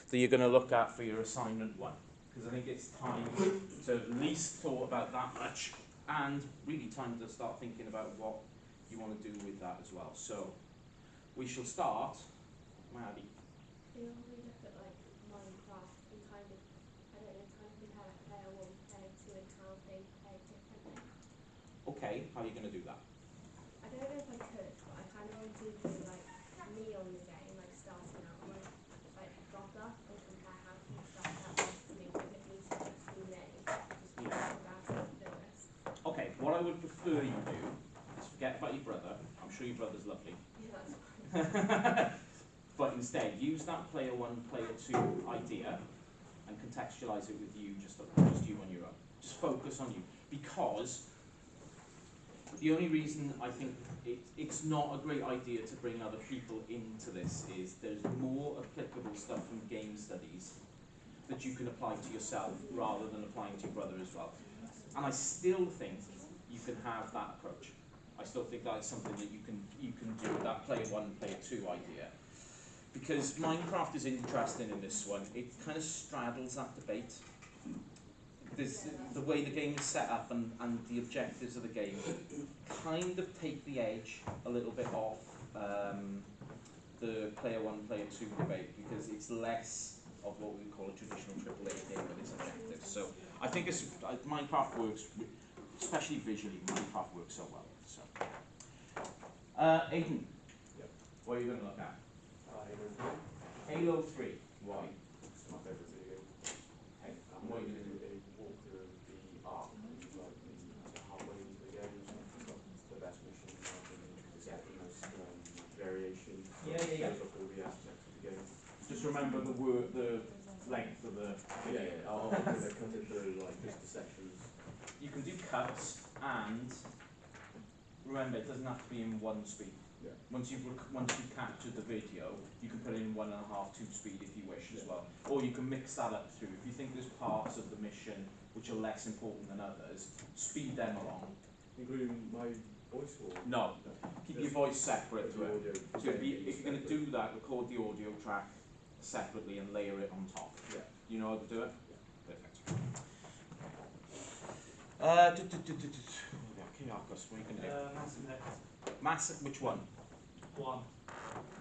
that you're going to look at for your assignment 1. Because I think it's time to at least thought about that much, and really time to start thinking about what you want to do with that as well. So we shall start. Maddie. So you'll probably look at like Minecraft and kind of, I don't know, kind of compare like player 1, player 2 and how they play differently. Okay, how are you going to do that? I don't know if I could, but I kind of want to do like me on the game, like starting out like brother, and compare how he started out versus me, because it needs to just be me, just talk about it and do it. Okay, what I would prefer you do is forget about your brother. I'm sure your brother's lovely. Yeah, that's fine. But instead, use that player 1, player 2 idea and contextualize it with you, just you on your own. Just focus on you. Because the only reason I think it's not a great idea to bring other people into this is there's more applicable stuff from game studies that you can apply to yourself rather than applying to your brother as well. And I still think you can have that approach. I still think that is something that you can do with that player 1, player 2 idea. Because Minecraft is interesting in this one. It kind of straddles that debate. The way the game is set up and the objectives of the game kind of take the edge a little bit off the player 1, player 2 debate, because it's less of what we would call a traditional AAA game with its objectives. So I think Minecraft works, especially visually, Minecraft works so well. So, Aiden, yep. What are you going to look at? Halo 3. Halo 3. Why? It's my favourite video game. Okay. I'm What are going you to going to do do? a walkthrough of the arc, which is like the halfway into the game. It's got the best mission, it's got the most variation. Yeah. Shows off all the aspects of the game. Just remember the length of the video. Yeah. I'll cut it through like just the sections. You can do cuts, and remember, it doesn't have to be in 1 speed. Yeah. Once you've captured the video, you can put it in 1.5, 2 speed if you wish as Yeah. well. Or you can mix that up through. If you think there's parts of the mission which are less important than others, speed them along. Including my voice or? No, keep your voice separate to it. So if you're going to do that, record the audio track separately and layer it on top. Yeah. You know how to do it? Yeah. Perfect. Okay, Marcus, what are you going to do? Mass Effect Massive, which one? 1.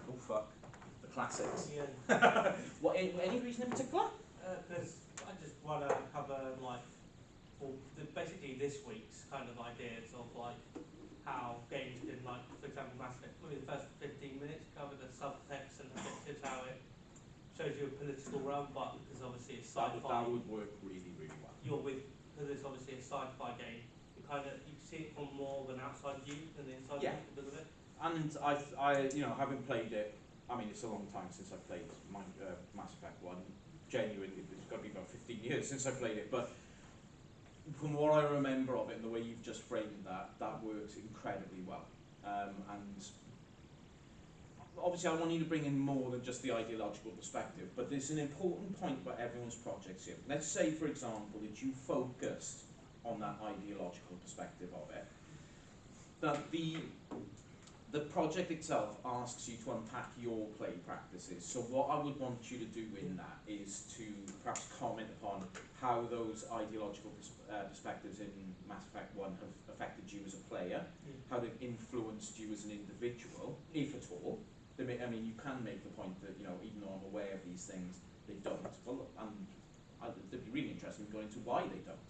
Oh fuck, the classics. Yeah. What? Any reason in particular? Because I just want to cover like, basically this week's kind of ideas of like how games can, like, for example, Mass Effect. Maybe the first 15 minutes cover the subtext and objectives, how it shows you a political realm, but because obviously it's sci-fi. That would work really, really well. Because it's obviously a sci-fi game. You can see it from more of an outside view than the inside view because of it. And I, having played it, I mean, it's a long time since I played Mass Effect 1. Genuinely, it's got to be about 15 years since I played it. But from what I remember of it, and the way you've just framed that works incredibly well. And obviously, I want you to bring in more than just the ideological perspective. But there's an important point about everyone's projects here. Let's say, for example, that you focused on that ideological perspective of it. That the project itself asks you to unpack your play practices. So what I would want you to do in that is to perhaps comment upon how those ideological perspectives in Mass Effect 1 have affected you as a player, how they've influenced you as an individual, if at all. I mean, you can make the point that, even though I'm aware of these things, they don't. Well, and it'd be really interesting going into why they don't,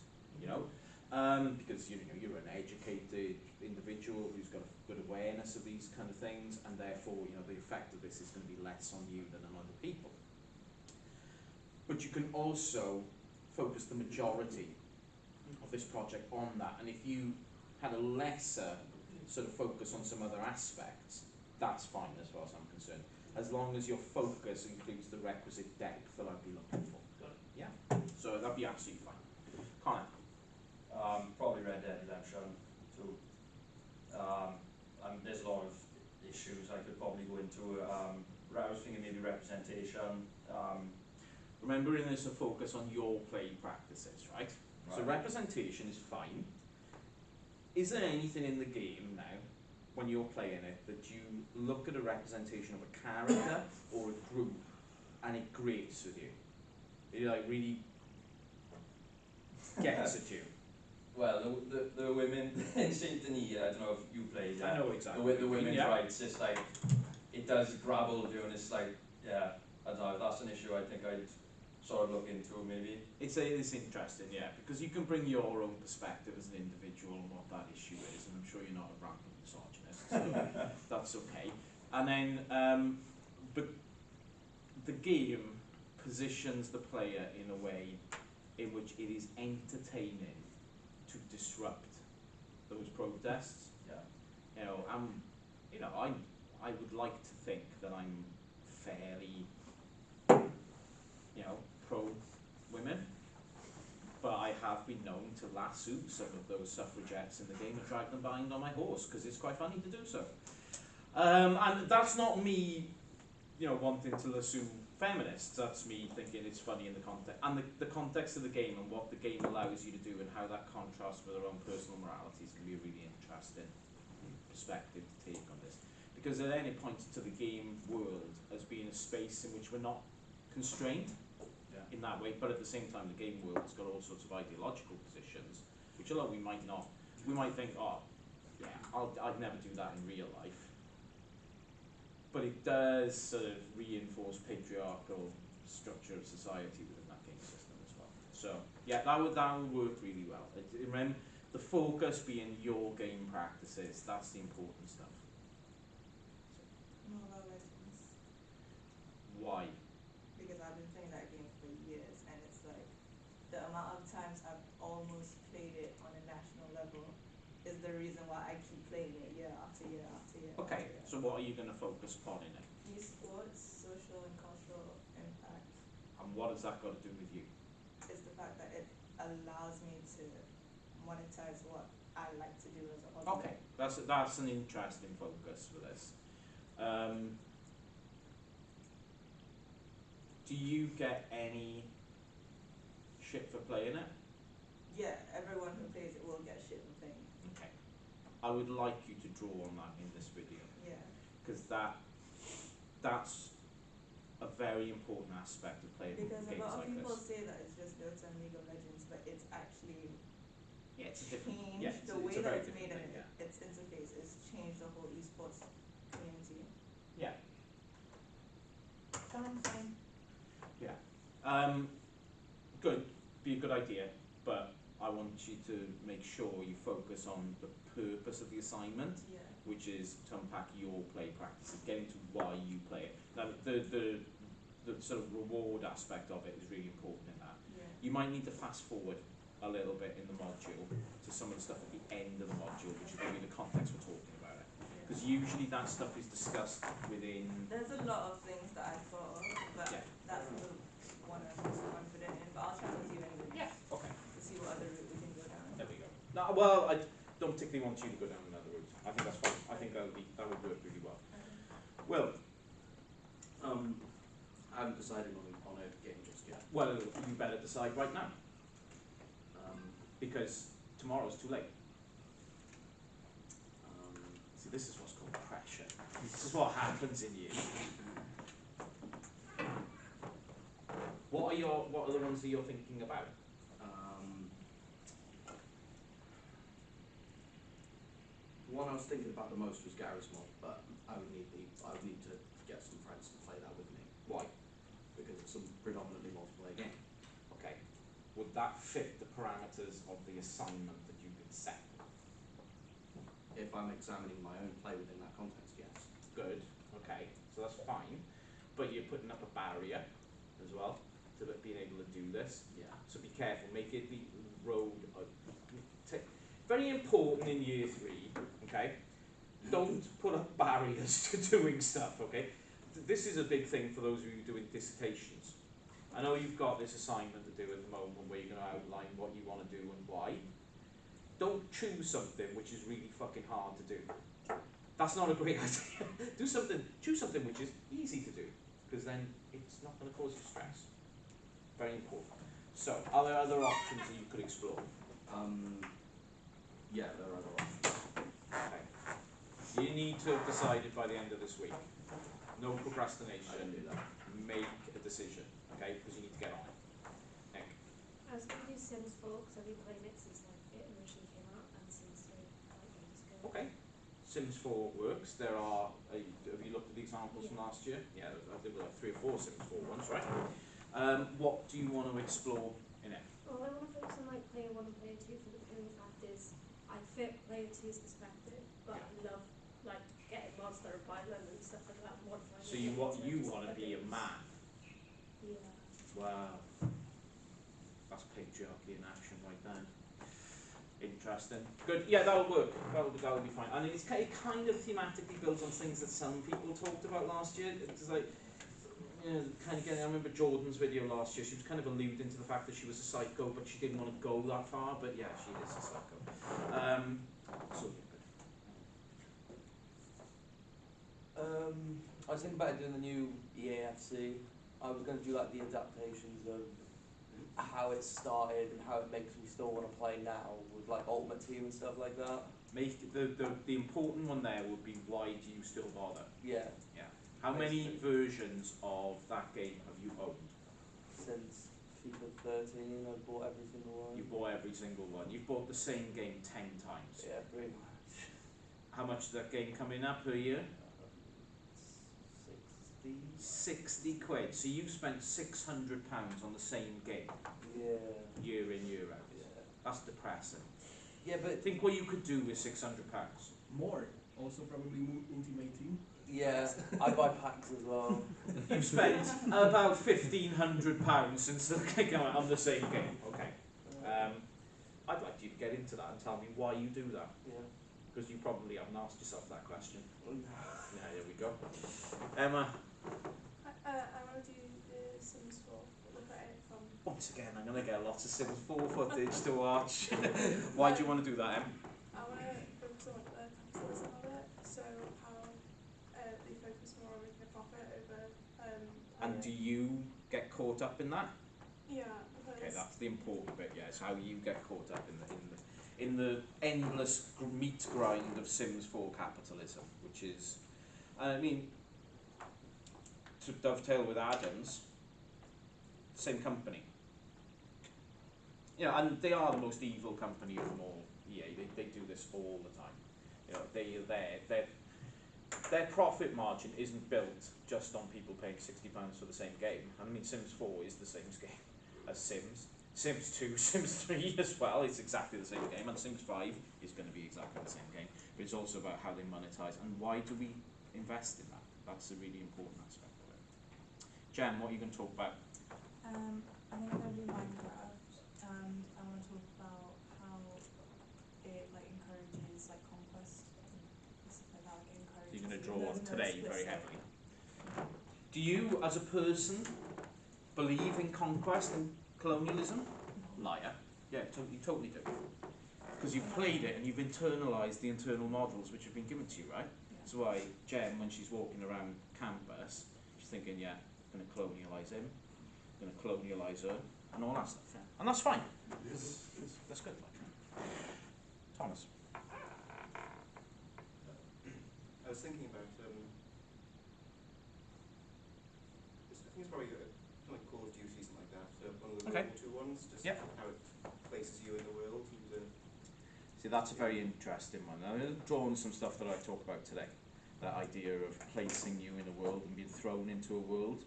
because you're an educated individual who's got a good awareness of these kind of things, and therefore the effect of this is going to be less on you than on other people. But you can also focus the majority of this project on that, and if you had a lesser sort of focus on some other aspects, that's fine as far as I'm concerned, as long as your focus includes the requisite depth that I'd be looking for. Yeah, so that'd be absolutely fine. Connor? Probably Red Dead Redemption 2. There's a lot of issues I could probably go into. I was thinking maybe representation. Remembering there's a focus on your play practices, right? So representation is fine. Is there anything in the game now, when you're playing it, that you look at a representation of a character or a group and it grates with you. It like really gets at you. Well, the women in Symphony, I don't know if you played. I know exactly. The women's yeah. rights, it's like it does grapple you, and it's like I don't know. That's an issue I think I'd sort of look into maybe. It's interesting, yeah, because you can bring your own perspective as an individual on what that issue is, and I'm sure you're not a rampant misogynist, so that's okay. And then, but the game positions the player in a way in which it is entertaining to disrupt those protests. Yeah. I would like to think that I'm fairly, pro women, but I have been known to lasso some of those suffragettes in the game and drag them behind on my horse because it's quite funny to do so. And that's not me, wanting to lasso feminists. That's me thinking it's funny in the context and the context of the game and what the game allows you to do and how that contrasts with our own personal moralities can be a really interesting perspective to take on this. Because at any point to the game world as being a space in which we're not constrained in that way, but at the same time the game world has got all sorts of ideological positions, which although we might think, I'd never do that in real life. But it does sort of reinforce patriarchal structure of society within that game system as well. So yeah, that would work really well. Remember, the focus being your game practices, that's the important stuff. Mobile Legends. Why? Because I've been playing that game for years, and it's like the amount of times I've almost played it on a national level is the reason why I keep playing it year after year after year. Okay, after year. so what are you going to focus upon in it? Esports, social and cultural impact. And what has that got to do with you? Is the fact that it allows me to monetize what I like to do as a hobby. Okay, that's an interesting focus for this. Do you get any shit for playing it? Yeah, everyone who plays it will get shit in playing. Okay. I would like you to draw on that in this video, Yeah. because that's a very important aspect of playing Because a games lot of like people this. say that it's just Dota and League of Legends, but it's actually Yeah, it's a different. changed Yeah, it's the a way very that it's made different and thing, yeah. its interface has changed the whole esports community. Yeah. Fine. Yeah. Good. Be a good idea, but I want you to make sure you focus on the purpose of the assignment, Yeah. which is to unpack your play practices, get into why you play it. Now, the sort of reward aspect of it is really important in that. Yeah. You might need to fast forward a little bit in the module to some of the stuff at the end of the module, which will give you the context we're talking about it. Because usually that stuff is discussed within. There's a lot of things that I thought of, but Yeah. that's the one I'm most confident in. But I'll chat with you anyway. Yeah. Okay. To see what other route we can go down. There we go. No, well, I don't particularly want you to go down another route. I think that's fine. I think that would work really well. Okay. Well, I haven't decided on a game just yet. well, you better decide right now, because tomorrow's too late. See, this is what's called pressure. This is what happens in you. What are the ones that you're thinking about? The one I was thinking about the most was Garry's Mod, but I would need to get some friends to play that with me. Why? Because it's a predominantly multiplayer game. Okay. Would that fit the parameters of the assignment that you've been set? If I'm examining my own play within that context, yes. Good. Okay. So that's fine. But you're putting up a barrier as well to being able to do this. Yeah. So be careful. Make it the road. Very important in year 3. Okay. Don't put up barriers to doing stuff. Okay. This is a big thing for those of you doing dissertations. I know you've got this assignment to do at the moment where you're going to outline what you want to do and why. Don't choose something which is really fucking hard to do. That's not a great idea. Choose something which is easy to do, because then it's not going to cause you stress. Very important. So, are there other options that you could explore? Yeah, there are other options. Okay. You need to have decided by the end of this week. No procrastination. I can do that. Make a decision. Sims 4 works. There are, have you looked at the examples from last year? Yeah, there were like 3 or 4 Sims 4 ones, right? What do you want to explore in it? Well, I want to focus on like player 1 and player 2 for the only fact is I fit player 2's perspective, but I love like getting Monster Island and stuff like that. Modifying So the you game want into to be a things. man? Yeah. Wow, that's patriarchy in action right there. Interesting. Good. Yeah, that'll work. That'll be fine. And it kind of thematically builds on things that some people talked about last year. It's like, you know, kind of getting. I remember Jordan's video last year. She was kind of alluding to the fact that she was a psycho, but she didn't want to go that far. But yeah, she is a psycho. So I was thinking about doing the new EAFC. I was going to do like the adaptations of how it started and how it makes me still want to play now with like Ultimate Team and stuff like that. make the important one there would be, why do you still bother? Yeah, Yeah. How many versions of that game have you owned? since FIFA 13 I've bought every single one. You bought every single one. You've bought the same game 10 times. Yeah, pretty much. How much does that game come in at per year? 60? 60 quid. So you've spent £600 on the same game, Yeah. year in, year out. Yeah. That's depressing. Yeah, but Think what you could do with £600. More. Also probably Ultimate Team. yeah, I buy packs as well. You've spent about £1,500 since the came out on the same game. Okay. I'd like you to get into that and tell me why you do that. Yeah. Because you probably haven't asked yourself that question. Yeah, there we go. Emma, I want to do the Sims 4. Look at it from. once again, I'm going to get lots of Sims 4 footage to watch. Why do you want to do that, Em? I want to focus on the capitalism of it, so how they focus more on making a profit over. And do you get caught up in that? Yeah, Okay, because that's the important bit. Yeah, it's how you get caught up in the endless meat grind of Sims 4 capitalism, which is, I mean, to dovetail with Adams, same company. You know, and they are the most evil company of them all. EA, they do this all the time. You know, their profit margin isn't built just on people paying £60 for the same game. I mean, Sims 4 is the same game as Sims. Sims 2, Sims 3 as well, it's exactly the same game, and Sims 5 is going to be exactly the same game. But it's also about how they monetize and why do we invest in that. That's a really important aspect of it. Jen, what are you going to talk about? I think I'm going to do Minecraft, and I want to talk about how it like encourages like conquest and stuff like that. Like it encourages. You're going to you. draw on There's no today split very stuff. heavily. Do you, as a person, believe in conquest and colonialism? Liar. Yeah, you totally do. Because you've played it and you've internalised the internal models which have been given to you, right? Yeah. That's why Jen, when she's walking around campus, she's thinking, yeah, I'm going to colonialise him, I'm going to colonialise her, and all that stuff. Yeah. And that's fine. That's good. Thomas. I was thinking about, I think it's probably like Call of Duty, something like that, one of the Okay. World War II ones, just Yep. how it places you in the world. And, See, that's a very interesting one. I'm going to draw on some stuff that I talked about today. That idea of placing you in a world and being thrown into a world.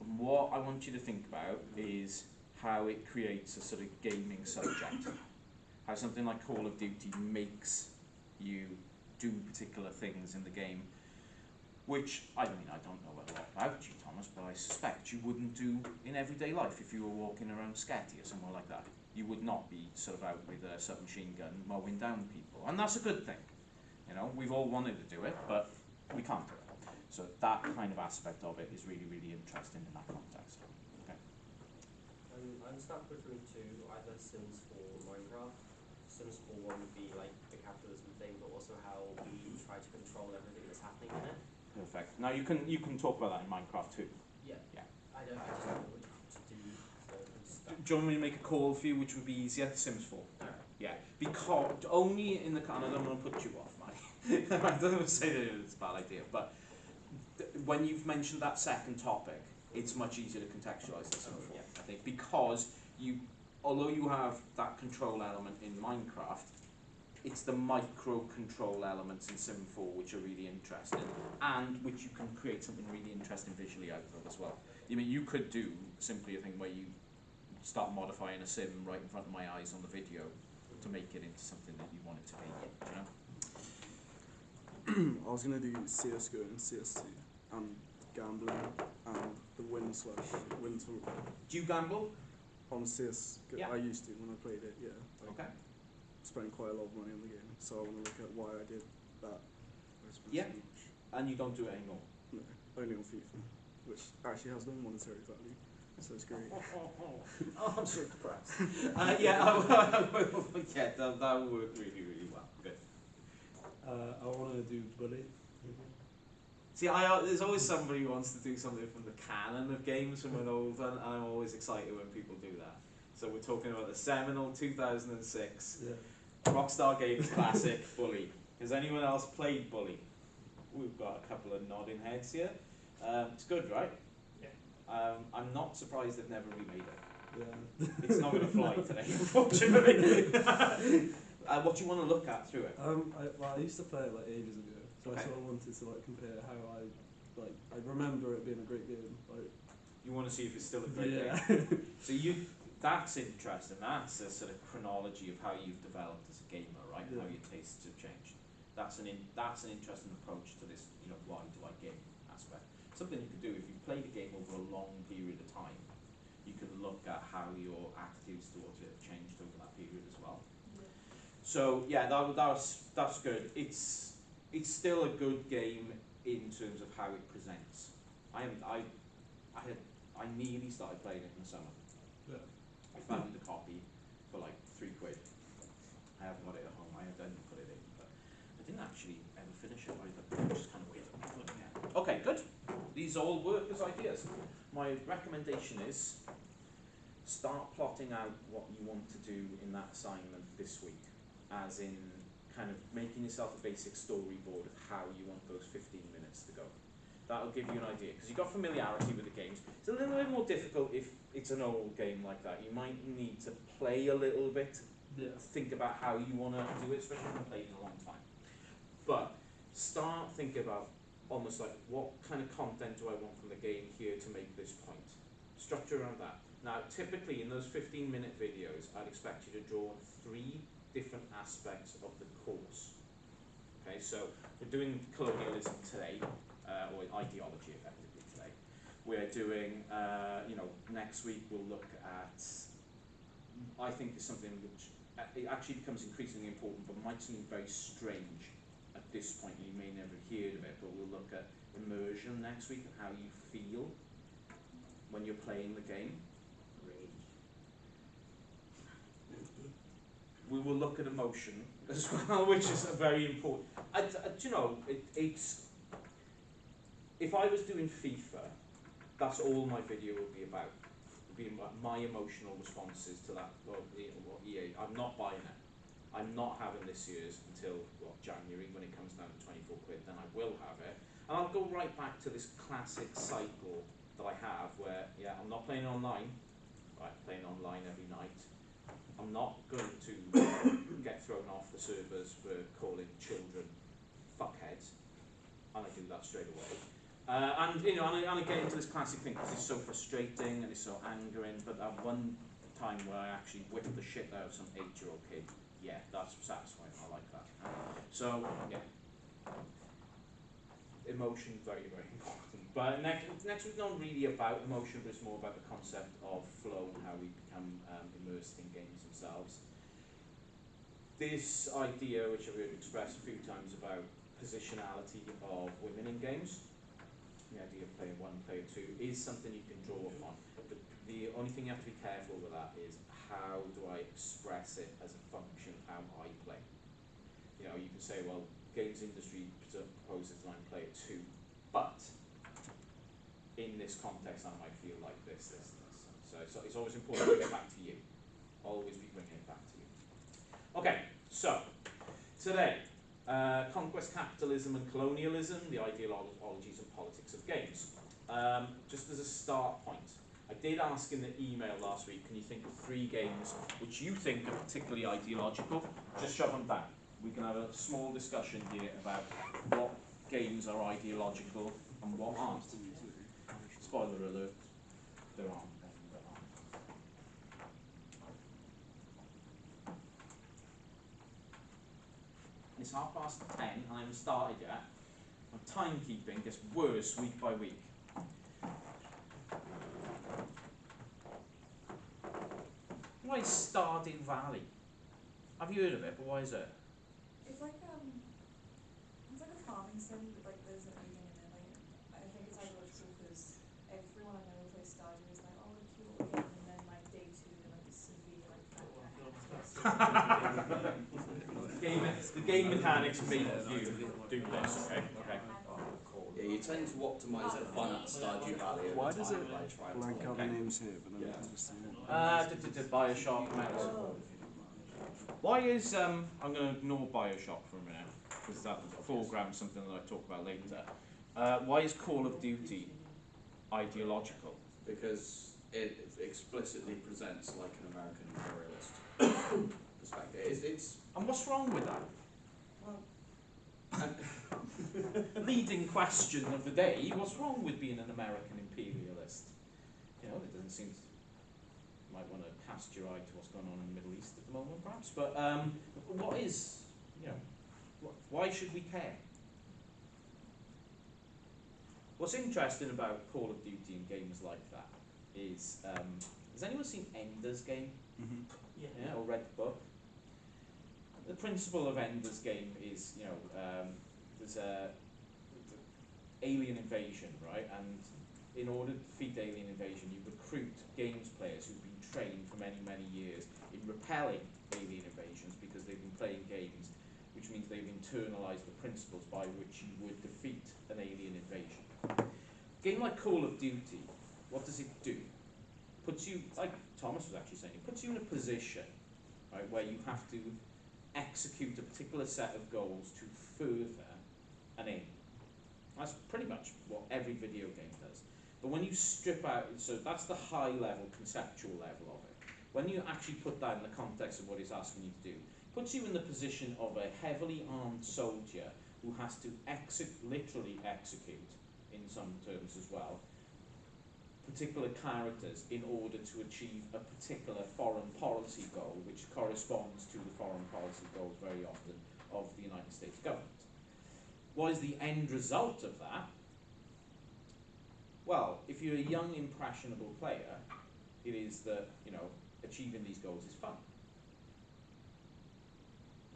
And what I want you to think about is how it creates a sort of gaming subject. How something like Call of Duty makes you do particular things in the game, which, I mean, I don't know a lot about you, Thomas, but I suspect you wouldn't do in everyday life if you were walking around Sketty or somewhere like that. You would not be sort of out with a submachine gun mowing down people, and that's a good thing. You know, we've all wanted to do it, but we can't do it. So that kind of aspect of it is really, really interesting in that context. Okay. I'm stuck between two, either Sims 4 or Minecraft. Sims 4 would be like the capitalism thing, but also how we try to control everything that's happening in it. Perfect. Now you can talk about that in Minecraft too. Yeah. Yeah. I just don't know what to do, so I'm stuck. Do you want me to make a call for you, which would be easier? Sims 4. Alright. Yeah, because only in the and I don't want to put you off, Mike. I don't want to say that it's a bad idea, but when you've mentioned that second topic, it's much easier to contextualise this Sims 4. Yeah. I think because although you have that control element in Minecraft, it's the micro control elements in Sim 4 which are really interesting, and which you can create something really interesting visually out of as well. I mean, you could do simply a thing where you start modifying a sim right in front of my eyes on the video to make it into something that you want it to be, you know? I was gonna do CS:GO and CS2 and gambling and the win to Do you gamble? on CS:GO. Yeah. I used to when I played it. Yeah. I Okay. spent quite a lot of money on the game, so I want to look at why I did that. I spent Yeah. so much. And you don't do it anymore? No, only on FIFA, which actually has no monetary value, so it's great. Oh, I'm so depressed. Yeah, yeah, that would work really, really well. Good. I want to do bully. See, there's always somebody who wants to do something from the canon of games from an old one, and I'm always excited when people do that. So we're talking about the seminal 2006 Yeah. Rockstar Games classic, Bully. Has anyone else played Bully? We've got a couple of nodding heads here. It's good, right? Yeah. I'm not surprised they've never remade it. Yeah. It's not going to fly today, unfortunately. What do you want to look at through it? I used to play it like ages ago, so Okay. I sort of wanted to like compare how I remember it being a great game. Like, You want to see if it's still a great yeah. game. So that's interesting. That's a sort of chronology of how you've developed as a gamer, right? Yeah. How your tastes have changed. That's an interesting approach to this, you know, why do I game aspect. Something you could do if you played a game over a long period of time, you can look at how your attitudes towards it have changed over that period as well. So yeah, that's good. It's still a good game in terms of how it presents. I nearly started playing it in the summer. Yeah. I found the copy for like £3. I haven't got it at home. I didn't put it in, but I didn't actually ever finish it either, which is kind of weird. Okay, good. These all work as ideas. My recommendation is start plotting out what you want to do in that assignment this week, as in kind of making yourself a basic storyboard of how you want those 15 minutes to go. That'll give you an idea, because you've got familiarity with the games. It's a little bit more difficult if it's an old game like that. You might need to play a little bit, Yeah. think about how you want to do it, especially if you've played in a long time. But start thinking about almost like, what kind of content do I want from the game here to make this point? Structure around that. Now, typically in those 15-minute videos, I'd expect you to draw on 3 different aspects of the course. Okay, so we're doing colonialism today, or ideology effectively today. We're doing, next week we'll look at, I think is something which it actually becomes increasingly important, but might seem very strange at this point. You may never heard of it, but we'll look at immersion next week and how you feel when you're playing the game. We will look at emotion as well, which is a very important. It's if I was doing FIFA, that's all my video would be about. Would be my emotional responses to that. Or EA, I'm not buying it. I'm not having this year's until January, when it comes down to £24. Then I will have it, and I'll go right back to this classic cycle that I have, where I'm not playing online. Right, playing online every night. I'm not going to get thrown off the servers for calling children fuckheads, and I do that straight away. And I get into this classic thing because it's so frustrating and it's so angering. But that one time where I actually whipped the shit out of some 8-year-old kid, yeah, that's satisfying. I like that. So yeah, emotion very, very important. But next week's not really about emotion, but it's more about the concept of flow and how we become immersed in games themselves. This idea, which I've heard expressed a few times, about positionality of women in games, the idea of player 1, player 2, is something you can draw upon. But the only thing you have to be careful with that is, how do I express it as a function of how I play? You know, you can say, well, games industry proposes that I'm player 2, but in this context I might feel like this. So it's always important to bring it back to you. Always be bringing it back to you. Okay, so today, conquest capitalism and colonialism, the ideologies and politics of games. Just as a start point, I did ask in the email last week, can you think of 3 games which you think are particularly ideological? Just shove them down. we can have a small discussion here about what games are ideological and what aren't. Spoiler alert, there aren't any that aren't. It's 10:30 and I haven't started yet. My timekeeping gets worse week by week. Why is Stardew Valley? Have you heard of it, but why is it? It's like a farming sim, but like there's an alien in it. Like I think it's ideological because everyone I know who plays Stardew is like, oh, what a cute little game, and then like day 2 they're like severe like fat The game mechanics make you do this, okay? Okay. Yeah, you tend to optimise the fun at Stardew Valley. Why over does time it by trying blank to out the names here, but then I can just see it? Bioshock, Metal. Why is, I'm going to ignore Bioshock for a minute, because that foregrounds something that I talk about later. Why is Call of Duty ideological? because it explicitly presents like an American imperialist perspective. It's And what's wrong with that? well, Leading question of the day, what's wrong with being an American imperialist? You know, it doesn't seem to, you might want to cast your eye to what's going on in the Middle East at the moment, perhaps. But what is, you know, why should we care? What's interesting about Call of Duty and games like that is, has anyone seen Ender's Game? Mm-hmm. Yeah, or read the book? The principle of Ender's Game is, you know, there's a alien invasion, right? And in order to defeat alien invasion, you recruit games players who've been trained for many, many years in repelling alien invasions because they've been playing games, which means they've internalized the principles by which you would defeat an alien invasion. A game like Call of Duty, what does it do? Puts you, like Thomas was actually saying, it puts you in a position, right, where you have to execute a particular set of goals to further an aim. That's pretty much what every video game does. But when you strip out, so that's the high level, conceptual level of it. When you actually put that in the context of what it's asking you to do, it puts you in the position of a heavily armed soldier who has to literally execute, in some terms as well, particular characters in order to achieve a particular foreign policy goal, which corresponds to the foreign policy goals very often of the United States government. What is the end result of that? Well, if you're a young, impressionable player, it is that, you know, achieving these goals is fun.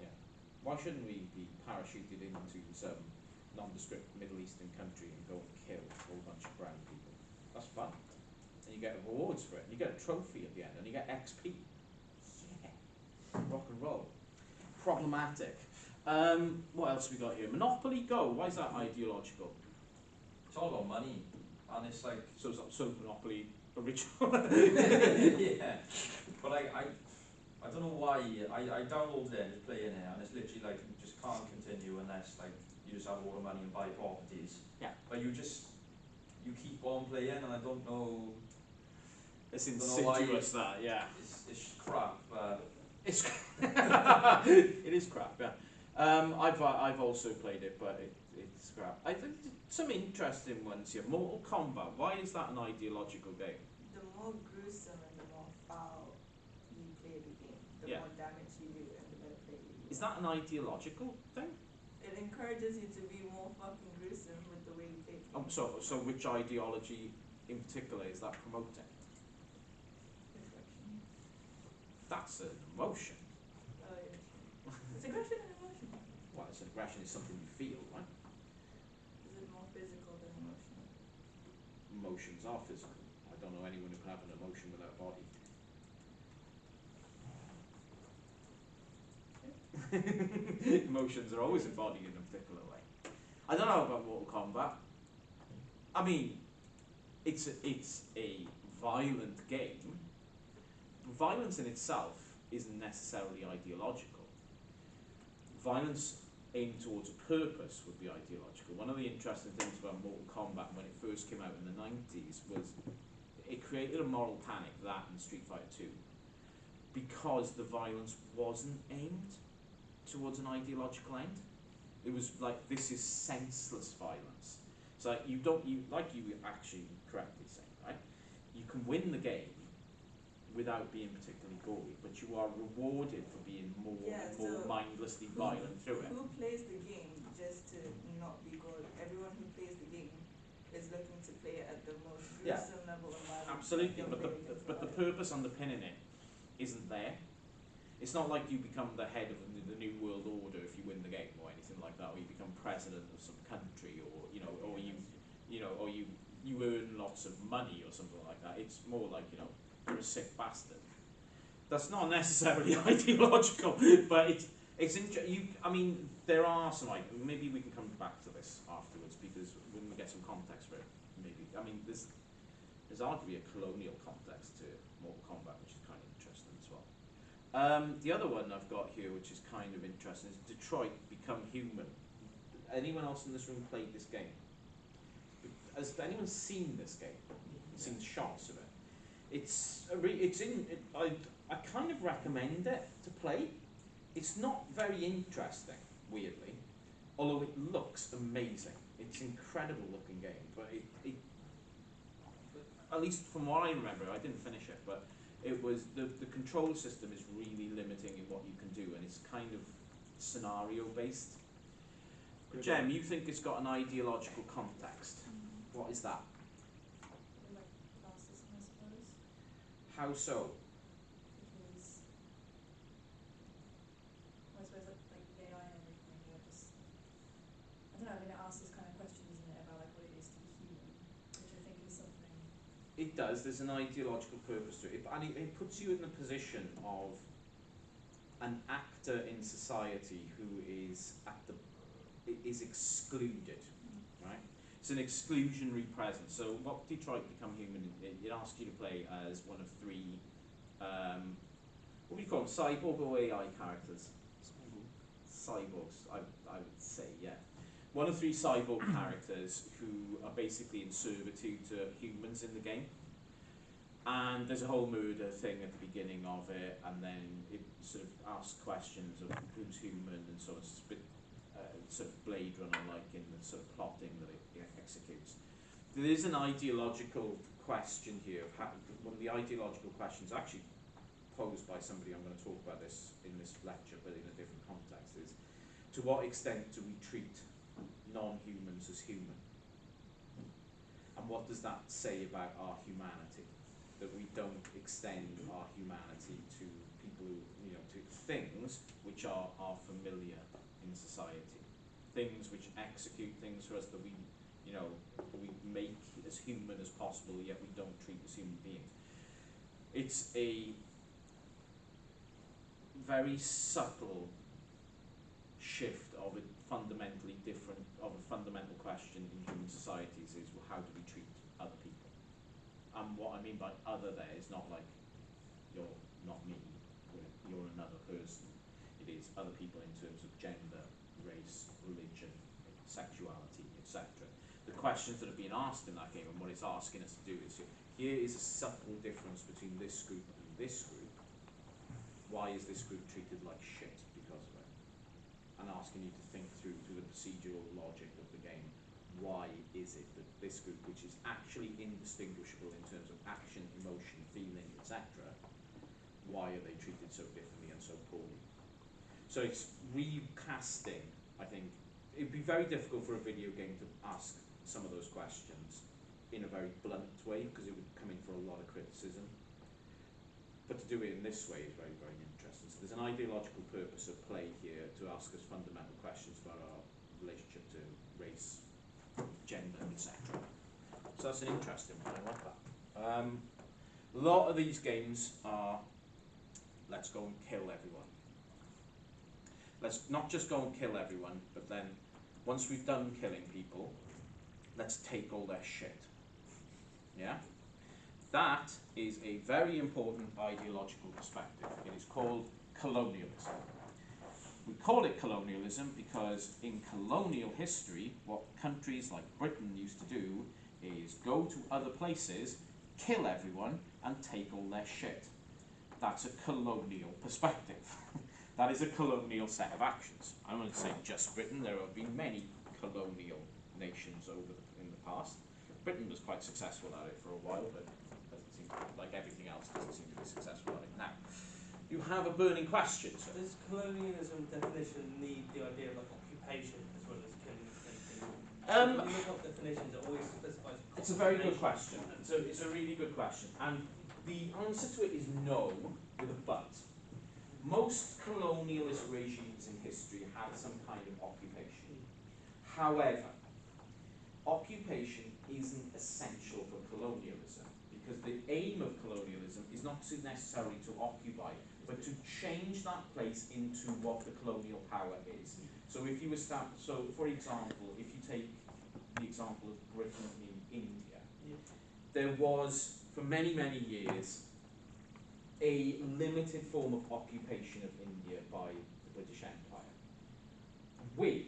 Yeah. Why shouldn't we be parachuted into some nondescript Middle Eastern country and go and kill a whole bunch of brown people? That's fun. And you get rewards for it, and you get a trophy at the end, and you get XP. Yeah. Rock and roll. Problematic. What else we got here? Monopoly Go. Why is that ideological? It's all about money, and it's like So Monopoly original. yeah, but I don't know why I downloaded it and just playing it, and it's literally like you just can't continue unless like you just have a lot of money and buy properties. Yeah. But you keep on playing, and I don't know. It's Don't know why insidious that, yeah. It's crap. It's it is crap, yeah. I've also played it, but it's crap. I think some interesting ones here. Mortal Kombat. Why is that an ideological game? The more gruesome and the more foul you play the game, the Yeah. more damage you do and the better player you Is are. that an ideological thing? It encourages you to be more fucking gruesome with the way you play the game. So which ideology in particular is that promoting? Aggression. That's an emotion. Oh yeah, true. Is aggression an emotion? Well, it's aggression is something you feel, right? Is it more physical than emotional? Emotions are physical. I don't know anyone who can have an emotion without a body. Emotions are always embodied in a particular way. I don't know about Mortal Kombat. I mean, it's a violent game. Violence in itself isn't necessarily ideological. Violence aimed towards a purpose would be ideological. One of the interesting things about Mortal Kombat when it first came out in the 90s was it created a moral panic, that and Street Fighter 2, because the violence wasn't aimed towards an ideological end. It was like, this is senseless violence. So like, you actually correctly saying, right? You can win the game without being particularly gory, but you are rewarded for being more Yeah, and more so mindlessly violent through it. who plays the game just to not be good? Everyone who plays the game is looking to play it at the most Yeah. gruesome level of violence. Absolutely, that but your player can the provide. purpose underpinning it isn't there. It's not like you become the head of the New World Order if you win the game or anything like that, or you become president of some country, or you earn lots of money or something like that. It's more like, you're a sick bastard. That's not necessarily ideological, but there are some, maybe we can come back to this afterwards, because when we get some context for it, maybe, there's arguably a colonial context to Mortal Kombat, which is kind of interesting as well. The other one I've got here, which is kind of interesting, is Detroit Become Human. Anyone else in this room played this game? Has anyone seen this game? Seen shots of it? I kind of recommend it to play. It's not very interesting, weirdly, although it looks amazing. It's an incredible looking game, but it at least from what I remember, I didn't finish it, but it was the control system is really limiting in what you can do, and it's kind of scenario based. Jem, you think it's got an ideological context? What is that? Like classism, I suppose. How so? Because I suppose like the AI and everything, you're just, I don't know, it asks this kind of question, isn't it, about like what it is to be human, which I think is something. It does. There's an ideological purpose to it, and it puts you in the position of an actor in society who is excluded, right? It's an exclusionary presence. So what Detroit Become Human, it asks you to play as one of three, what do you call them, cyborg or AI characters? Cyborgs, I would say, yeah. One of three cyborg characters who are basically in servitude to humans in the game. And there's a whole murder thing at the beginning of it, and then it sort of asks questions of who's human and so on. It's a bit sort of Blade Runner-like in the sort of plotting that it executes. There is an ideological question here. One of the ideological questions actually posed by somebody, I'm going to talk about this in this lecture, but in a different context, is to what extent do we treat non-humans as human? And what does that say about our humanity? That we don't extend our humanity to people who, to things which are familiar in society. Things which execute things for us that we make as human as possible, yet we don't treat as human beings. It's a very subtle shift of a fundamental question in human societies is, well, how do we treat other people? And what I mean by other there is not like you're not me, you're another person. It is other people in terms of gender, race, religion, sexuality, etc. The questions that are being asked in that game, and what it's asking us to do is, here is a subtle difference between this group and this group. Why is this group treated like shit because of it? And asking you to think through the procedural logic of the game. Why is it that this group, which is actually indistinguishable in terms of action, emotion, feeling, etc., why are they treated so differently and so poorly? So it's recasting, I think. It'd be very difficult for a video game to ask some of those questions in a very blunt way, because it would come in for a lot of criticism. But to do it in this way is very, very interesting. So there's an ideological purpose of play here to ask us fundamental questions about our relationship to race, gender, etc. So that's an interesting one, I like that. A lot of these games are, let's go and kill everyone. Let's not just go and kill everyone, but then once we've done killing people, let's take all their shit. Yeah? That is a very important ideological perspective. It is called colonialism. We call it colonialism because in colonial history, what countries like Britain used to do is go to other places, kill everyone, and take all their shit. That's a colonial perspective. That is a colonial set of actions. I don't want to say just Britain. There have been many colonial nations in the past. Britain was quite successful at it for a while, but doesn't seem like everything else doesn't seem to be successful at it now. You have a burning question, sir. Does colonialism definition need the idea of like occupation as well as killing and taking? When you look up definitions, it always specifies. It's a very good question. It's a really good question, and the answer to it is no, with a but. Most colonialist regimes in history had some kind of occupation. However, occupation isn't essential for colonialism, because the aim of colonialism is not to necessarily to occupy, but to change that place into what the colonial power is. So if you establish, so for example, if you take the example of Britain in India, there was, for many, many years, a limited form of occupation of India by the British Empire, with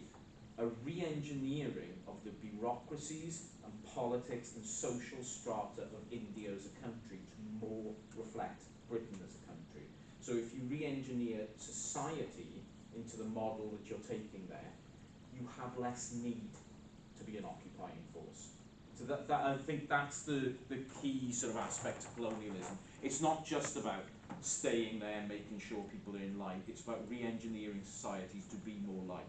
a re-engineering of the bureaucracies and politics and social strata of India as a country to more reflect Britain as a country. So if you re-engineer society into the model that you're taking there, you have less need to be an occupying force. So that I think that's the key sort of aspect of colonialism. It's not just about staying there and making sure people are in line. It's about re-engineering societies to be more like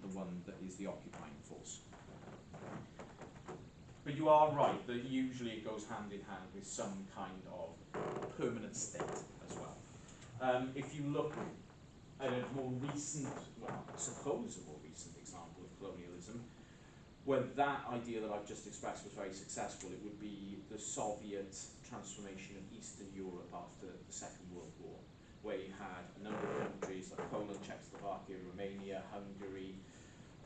the one that is the occupying force. But you are right that usually it goes hand in hand with some kind of permanent state as well. If you look at a more recent, well, I suppose a more recent example of colonialism, where that idea that I've just expressed was very successful, it would be the Soviet transformation of Eastern Europe after the Second World War, where you had a number of countries like Poland, Czechoslovakia, Romania, Hungary,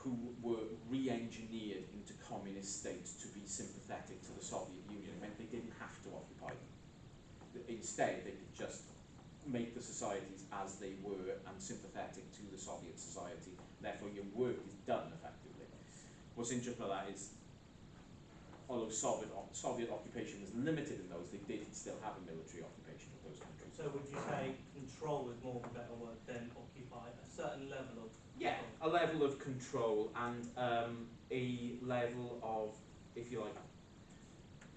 who were re-engineered into communist states to be sympathetic to the Soviet Union. It meant they didn't have to occupy them. Instead, they could just make the societies as they were and sympathetic to the Soviet society. Therefore, your work is done effectively. What's interesting about that is, although Soviet occupation was limited in those, they did still have a military occupation of those countries. So would you say control is more of a better word than occupy? A certain level of Yeah, a level of control and a level of, if you like,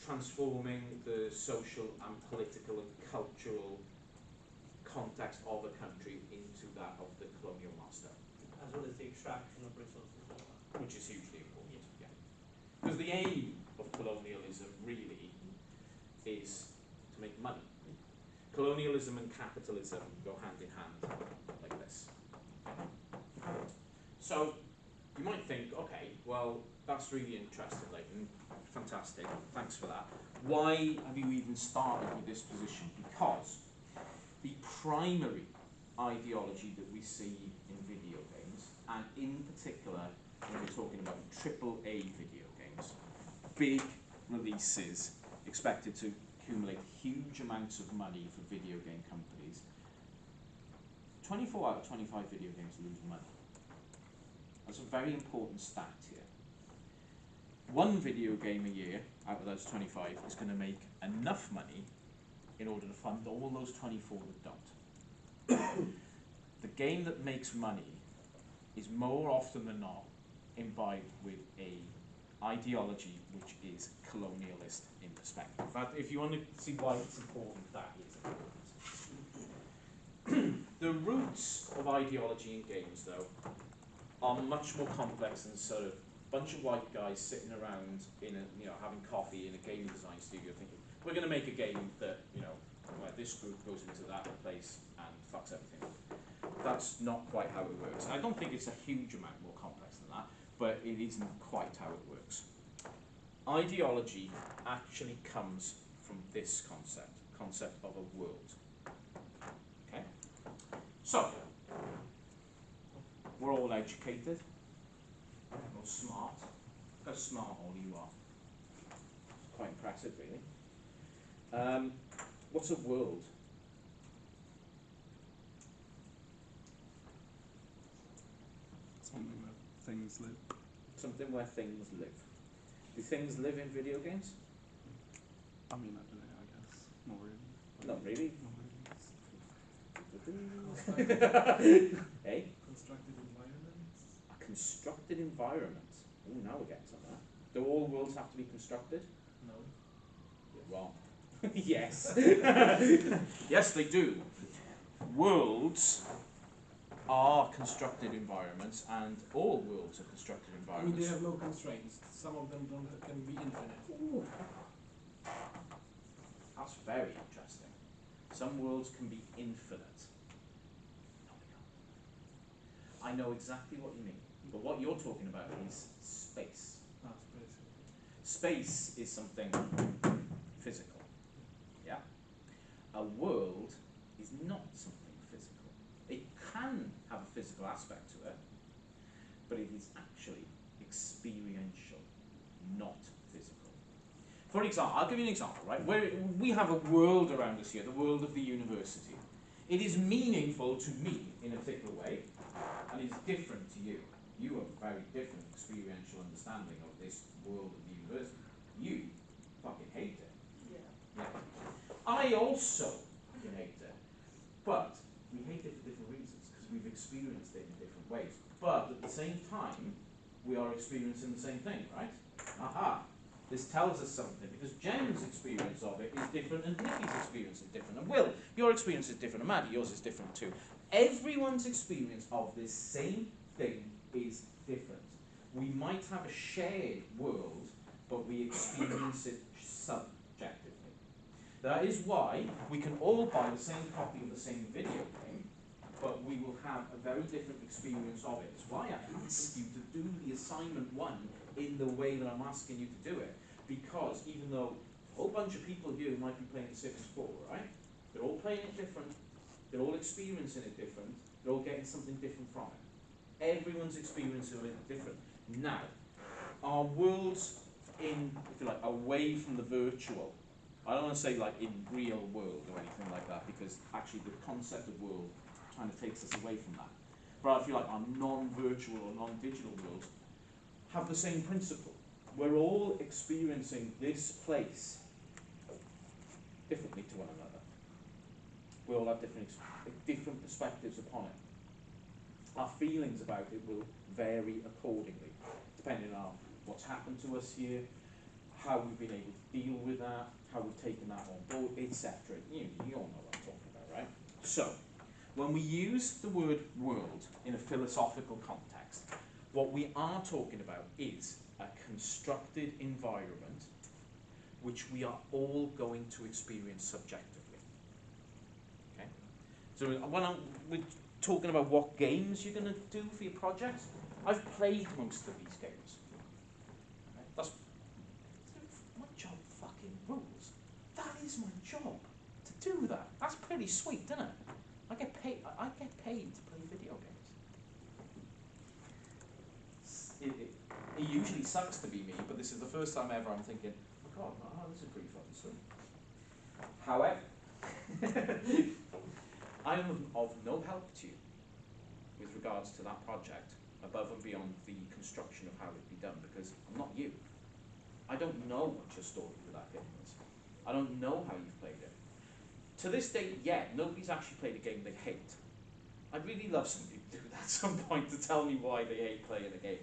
transforming the social and political and cultural context of a country into that of the colonial master. as well as the extraction of resources as well. Which is hugely important, yeah. Because the aim of colonialism really is to make money. Colonialism and capitalism go hand in hand like this. So you might think, okay, well, that's really interesting, Leighton. Fantastic, thanks for that. Why have you even started with this position? Because the primary ideology that we see in video games, and in particular when we're talking about AAA video games, big releases expected to accumulate huge amounts of money for video game companies, 24 out of 25 video games lose money. That's a very important stat here. One video game a year out of those 25 is going to make enough money in order to fund all those 24 that don't. The game that makes money is more often than not imbibed with a ideology which is colonialist in perspective. But if you want to see why it's important, that is important. The roots of ideology in games, though, are much more complex than sort of bunch of white guys sitting around in a, having coffee in a game design studio thinking, we're going to make a game that, where this group goes into that place and fucks everything up. That's not quite how it works. I don't think it's a huge amount more complex than that, but it isn't quite how it works. Ideology actually comes from this concept of a world. Okay? So, we're all educated. Or smart. Look how smart all you are. It's quite impressive, really. What's a world? Something where things live. Something where things live. Do things live in video games? I mean, I don't know, I guess. Not really. Not really. Not really. The Eh? Constructed environments. A constructed environment. Oh, now we're getting somewhere. Do all worlds have to be constructed? No. You're wrong. Yes. Yes, they do. Worlds are constructed environments, and all worlds are constructed I mean, environments. they have no constraints. Some of them can be infinite. Ooh. That's very interesting. Some worlds can be infinite. No, they can't. I know exactly what you mean, but what you're talking about is space. That's basically. Space is something physical. Yeah? A world is not something physical. It can have a physical aspect to it, but it is actually experiential, not physical. For example, I'll give you an example, right? Where we have a world around us here, the world of the university. It is meaningful to me in a particular way, and it's different to you. You have a very different experiential understanding of this world of the university. You fucking hate it. Yeah. Yeah. I also fucking hate it. But we hate it for different reasons, because we've experienced it in different ways. But at the same time, we are experiencing the same thing, right? Aha! This tells us something, because Jen's experience of it is different, and Nikki's experience is different, and Will, your experience is different, and Maddie, yours is different too. Everyone's experience of this same thing is different. We might have a shared world, but we experience it subjectively. That is why we can all buy the same copy of the same video game, but we will have a very different experience of it. It's why I asked you to do the assignment 1 in the way that I'm asking you to do it. Because even though a whole bunch of people here might be playing Sims 4, right? They're all playing it different, they're all experiencing it different, they're all getting something different from it. Everyone's experience of it is different. Now, our worlds in, if you like, away from the virtual, I don't want to say like in real world or anything like that, because actually the concept of world kind of takes us away from that. But I feel like our non-virtual or non-digital worlds have the same principle. We're all experiencing this place differently to one another. We all have different perspectives upon it. Our feelings about it will vary accordingly, depending on what's happened to us here, how we've been able to deal with that, how we've taken that on board, etc. You all know what I'm talking about, right? So, when we use the word world in a philosophical context, what we are talking about is a constructed environment which we are all going to experience subjectively. Okay? So when we're talking about what games you're going to do for your projects, I've played most of these games. Right? That's my job fucking rules. That is my job, to do that. That's pretty sweet, isn't it? I get paid to play video games. It usually sucks to be me, but this is the first time ever I'm thinking, oh God, this is pretty fucking sweet. However, I am of no help to you with regards to that project, above and beyond the construction of how it be done, because I'm not you. I don't know what your story for that game is. I don't know how you've played it. To this date, yet, nobody's actually played a game they hate. I'd really love somebody to do that at some point, to tell me why they hate playing a game.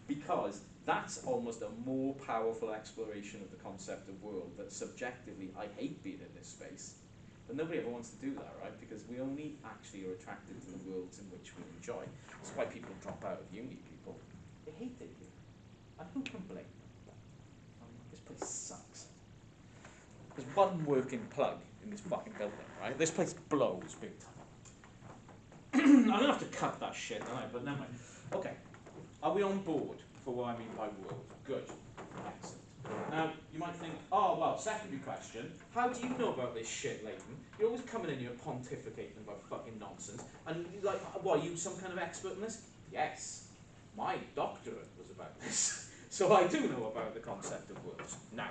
Because that's almost a more powerful exploration of the concept of world, that subjectively, I hate being in this space. But nobody ever wants to do that, right? Because we only actually are attracted to the worlds in which we enjoy. That's why people drop out of uni, people. They hate it here. And who can blame them? This place sucks. There's one working plug in this fucking building, right? This place blows big time. I'm gonna have to cut that shit, don't I? But never mind. Okay. Are we on board for what I mean by world? Good. Excellent. Now, you might think, oh, well, secondary question, how do you know about this shit, Leighton? You're always coming in here pontificating about fucking nonsense. And, like, what, are you some kind of expert in this? Yes. My doctorate was about this. So I do know about the concept of worlds. Now,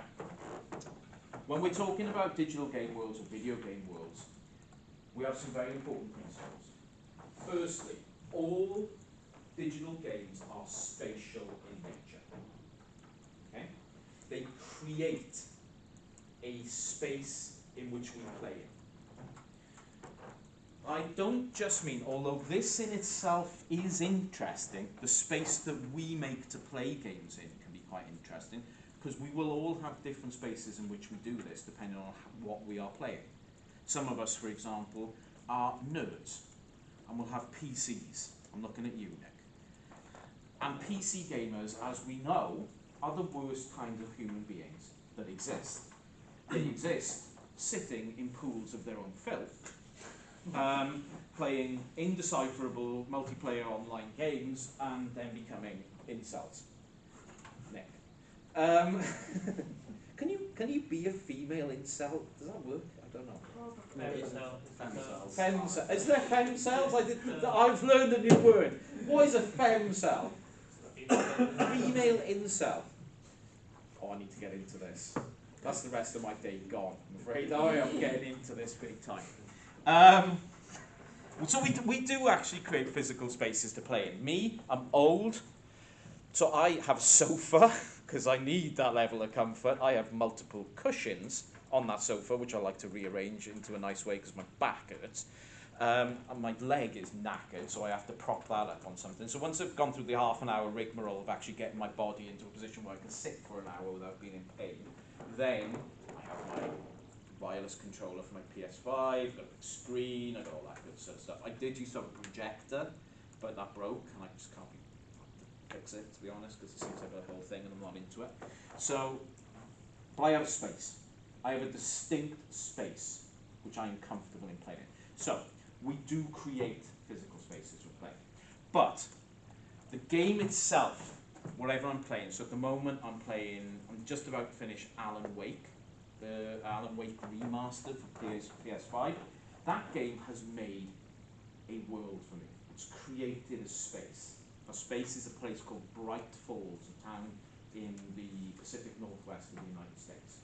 when we're talking about digital game worlds or video game worlds, we have some very important principles. Firstly, all digital games are spatial in nature. Okay? They create a space in which we play in. I don't just mean, although this in itself is interesting, the space that we make to play games in can be quite interesting, because we will all have different spaces in which we do this, depending on what we are playing. Some of us, for example, are nerds, and we'll have PCs. I'm looking at you, Nick. And PC gamers, as we know, are the worst kind of human beings that exist. They exist sitting in pools of their own filth, playing indecipherable multiplayer online games, and then becoming incels. Nick. Can you be a female incel? Does that work? I don't know. Femcel. Is there femcells? I've learned a new word. What is a femcel? Female incel. Oh, I need to get into this. That's the rest of my day gone, I'm afraid. I am getting into this big time. So we do actually create physical spaces to play in. Me, I'm old, so I have a sofa, because I need that level of comfort. I have multiple cushions on that sofa, which I like to rearrange into a nice way because my back hurts. And my leg is knackered, so I have to prop that up on something. So once I've gone through the half-an-hour rigmarole of actually getting my body into a position where I can sit for an hour without being in pain, then I have my wireless controller for my PS5, got a big screen, I got all that good sort of stuff. I did use to have a projector, but that broke, and I just can't fix it, to be honest, because it seems like a whole thing, and I'm not into it. So, but I have a space. I have a distinct space, which I am comfortable in playing in. So, we do create physical spaces for playing. But, the game itself, whatever I'm playing, so at the moment I'm just about to finish Alan Wake, the Alan Wake remastered for PS5. That game has made a world for me. It's created a space. A space is a place called Bright Falls, a town in the Pacific Northwest of the United States.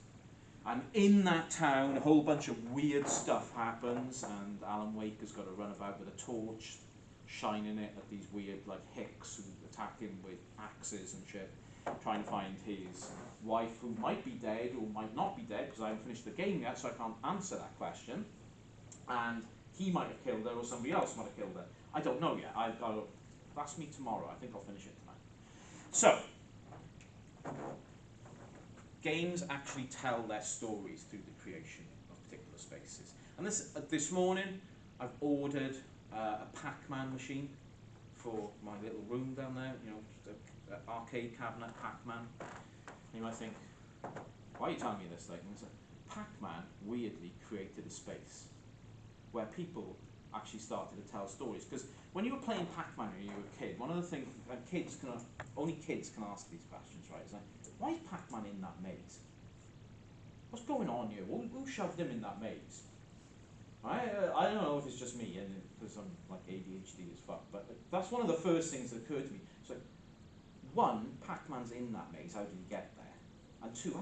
And in that town, a whole bunch of weird stuff happens, and Alan Wake has got to run about with a torch, shining it at these weird, like, hicks who attack him with axes and shit, trying to find his wife, who might be dead or might not be dead, because I haven't finished the game yet, so I can't answer that question. And he might have killed her, or somebody else might have killed her. I don't know yet. That's me tomorrow. I think I'll finish it tonight. So, games actually tell their stories through the creation of particular spaces. And this morning, I've ordered a Pac-Man machine for my little room down there. You know, just an arcade cabinet Pac-Man. You might think, why are you telling me this? Like, Pac-Man weirdly created a space where people actually started to tell stories. Because when you were playing Pac-Man when you were a kid, one of the things, only kids can ask these questions, right? It's like, why is Pac-Man in that maze? What's going on here? Who shoved him in that maze? I don't know if it's just me, and because I'm like ADHD as fuck, but that's one of the first things that occurred to me. It's like, one, Pac-Man's in that maze, how did he get there? And two,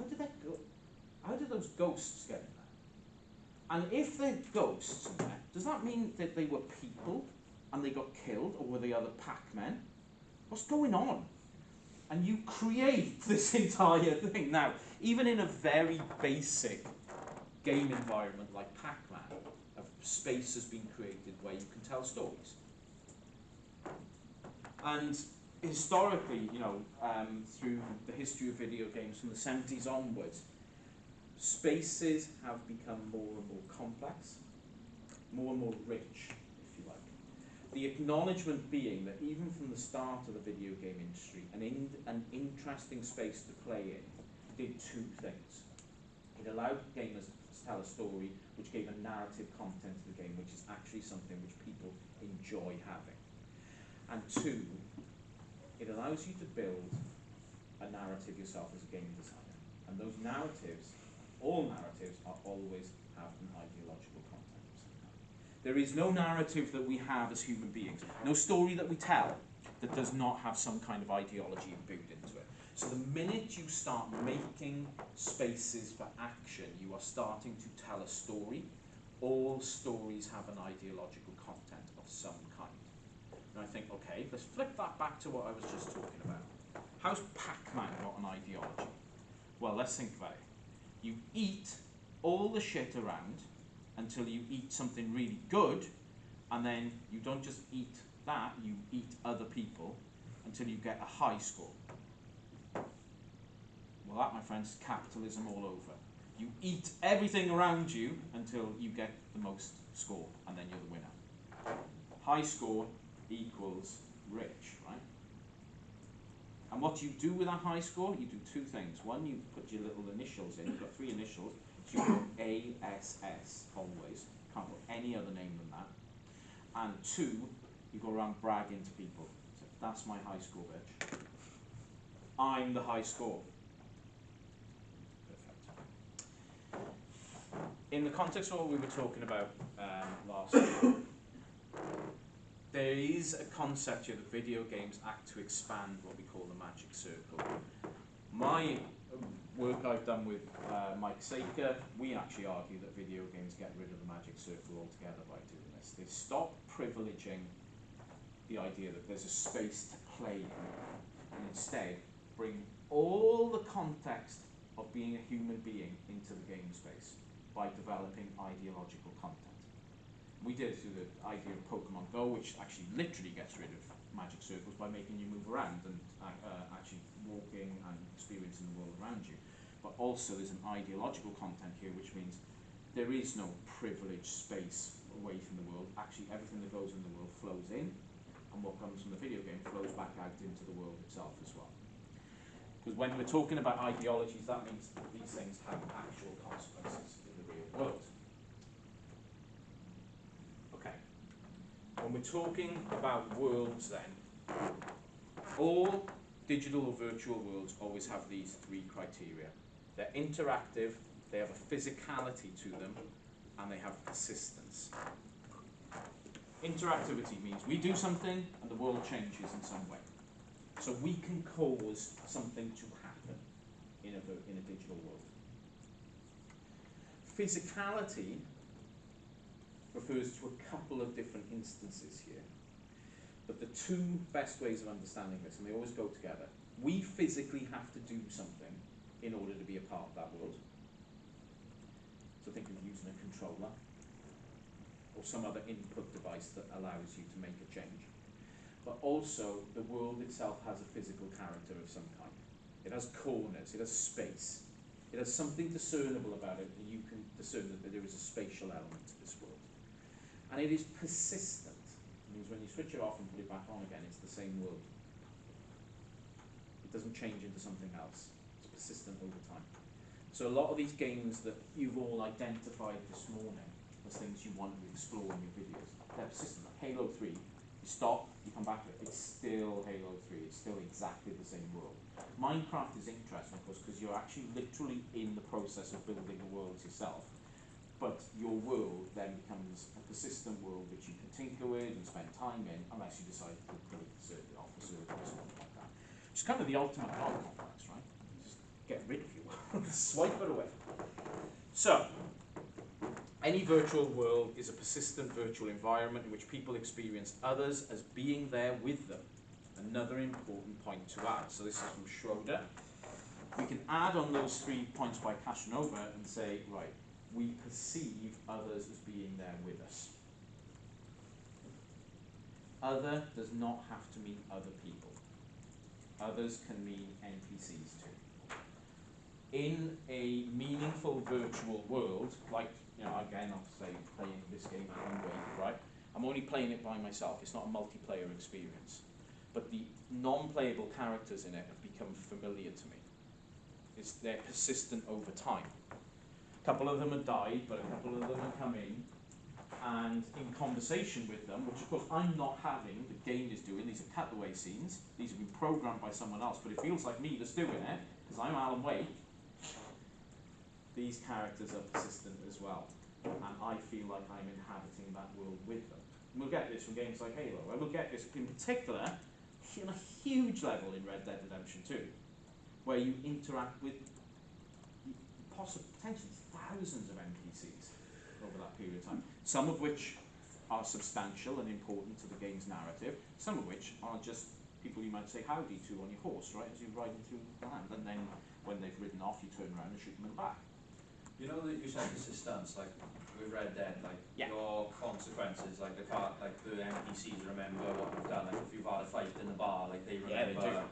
how did those ghosts get in there? And if they're ghosts in there, does that mean that they were people and they got killed, or were they other Pac-Men? What's going on? And you create this entire thing. Now, even in a very basic game environment like Pac-Man, a space has been created where you can tell stories. And historically, you know, through the history of video games from the 70s onwards, spaces have become more and more complex, more and more rich, if you like. The acknowledgement being that even from the start of the video game industry, an interesting space to play in did two things. It allowed gamers to tell a story which gave a narrative content to the game, which is actually something which people enjoy having. And two, it allows you to build a narrative yourself as a game designer. And those narratives, all narratives, are always have an ideological content of some kind. There is no narrative that we have as human beings, no story that we tell that does not have some kind of ideology imbued into it. So the minute you start making spaces for action, you are starting to tell a story. All stories have an ideological content of some kind. And I think, okay, let's flip that back to what I was just talking about. How's Pac-Man got an ideology? Well, let's think about it. You eat all the shit around until you eat something really good, And then you don't just eat that, you eat other people until you get a high score. Well, that, my friends, is capitalism all over. You eat everything around you until you get the most score, and then you're the winner. High score equals rich, right? And what you do with a high score, you do two things. One, you put your little initials in. You've got 3 initials, so you put ASS always. Can't put any other name than that. And 2, you go around bragging to people. So, that's my high score, bitch. I'm the high score. Perfect. In the context of what we were talking about last week, there is a concept here that video games act to expand what we call the magic circle. My work I've done with Mike Saker, we actually argue that video games get rid of the magic circle altogether by doing this. They stop privileging the idea that there's a space to play in, and instead bring all the context of being a human being into the game space by developing ideological content. We did it through the idea of Pokemon Go, which actually literally gets rid of magic circles by making you move around and actually walking and experiencing the world around you. But also there's an ideological content here, which means there is no privileged space away from the world. Actually, everything that goes in the world flows in, and what comes from the video game flows back out into the world itself as well. Because when we're talking about ideologies, that means that these things have actual consequences in the real world. Okay. When we're talking about worlds then, all digital or virtual worlds always have these 3 criteria. They're interactive, they have a physicality to them, and they have persistence. Interactivity means we do something and the world changes in some way. So we can cause something to happen in a digital world. Physicality refers to a couple of different instances here. But the 2 best ways of understanding this, and they always go together, we physically have to do something in order to be a part of that world. So think of using a controller or some other input device that allows you to make a change. But also, the world itself has a physical character of some kind. It has corners, it has space. It has something discernible about it, and you can discern that there is a spatial element to this world. And it is persistent. It means when you switch it off and put it back on again, it's the same world. It doesn't change into something else. It's persistent over time. So a lot of these games that you've all identified this morning as things you want to explore in your videos, they're persistent. Like Halo 3, you stop, you come back to it, it's still Halo 3, it's still exactly the same world. Minecraft is interesting, of course, because you're actually literally in the process of building the world yourself. But your world then becomes a persistent world which you can tinker with and spend time in, unless you decide to delete the off the server or something like that. Which is kind of the ultimate God complex, right? Just get rid of your world, swipe it away. So, any virtual world is a persistent virtual environment in which people experience others as being there with them. Another important point to add. So this is from Schroeder. We can add on those 3 points by Casanova and say, right, we perceive others as being there with us. Other does not have to mean other people. Others can mean NPCs too. In a meaningful virtual world, like, again, I'll say playing this game at home, right? I'm only playing it by myself. It's not a multiplayer experience. But the non-playable characters in it have become familiar to me. They're persistent over time. A couple of them have died, but a couple of them have come in, and in conversation with them, which of course I'm not having, the game is doing, these are cutaway scenes, these have been programmed by someone else, but it feels like me that's doing it, because I'm Alan Wake. These characters are persistent as well, and I feel like I'm inhabiting that world with them. And we'll get this from games like Halo, and we'll get this in particular, on a huge level in Red Dead Redemption 2, where you interact with potentially thousands of NPCs over that period of time, some of which are substantial and important to the game's narrative, some of which are just people you might say howdy to on your horse, right, as you're riding through the land, and then when they've ridden off, you turn around and shoot them in the back. You know that you said persistence, like with Red Dead, like Yeah. your consequences, like the NPCs remember what you've done. Like if you've had a fight in the bar, like they Yeah, they remember.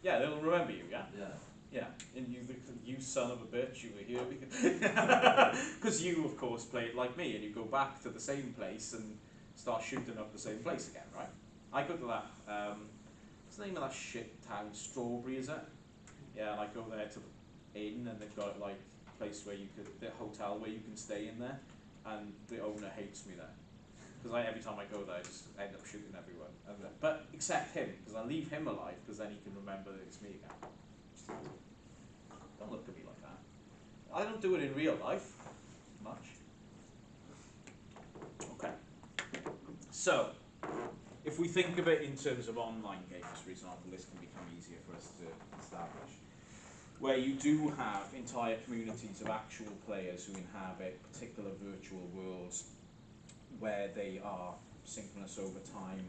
Yeah, they'll remember you, yeah? Yeah. Yeah, and you son of a bitch, you were here because you, of course, played like me, and you go back to the same place and start shooting up the same place again, right? I go to that, what's the name of that shit town? Strawberry, is it? Yeah, and I go there to the inn, and they've got like a place where you could, the hotel where you can stay in there, and the owner hates me there. Because every time I go there, I just end up shooting everyone. But except him, because I leave him alive, because then he can remember that it's me again. Don't look at me like that. I don't do it in real life much. Okay. So, if we think of it in terms of online games, for example, this can become easier for us to establish. Where you do have entire communities of actual players who inhabit particular virtual worlds where they are synchronous over time.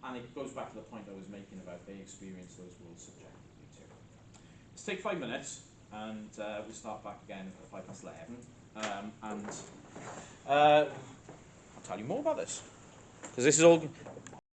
And it goes back to the point I was making about they experience those worlds subjectively too. Let's take 5 minutes, and we'll start back again at 5:11. I'll tell you more about this. Because this is all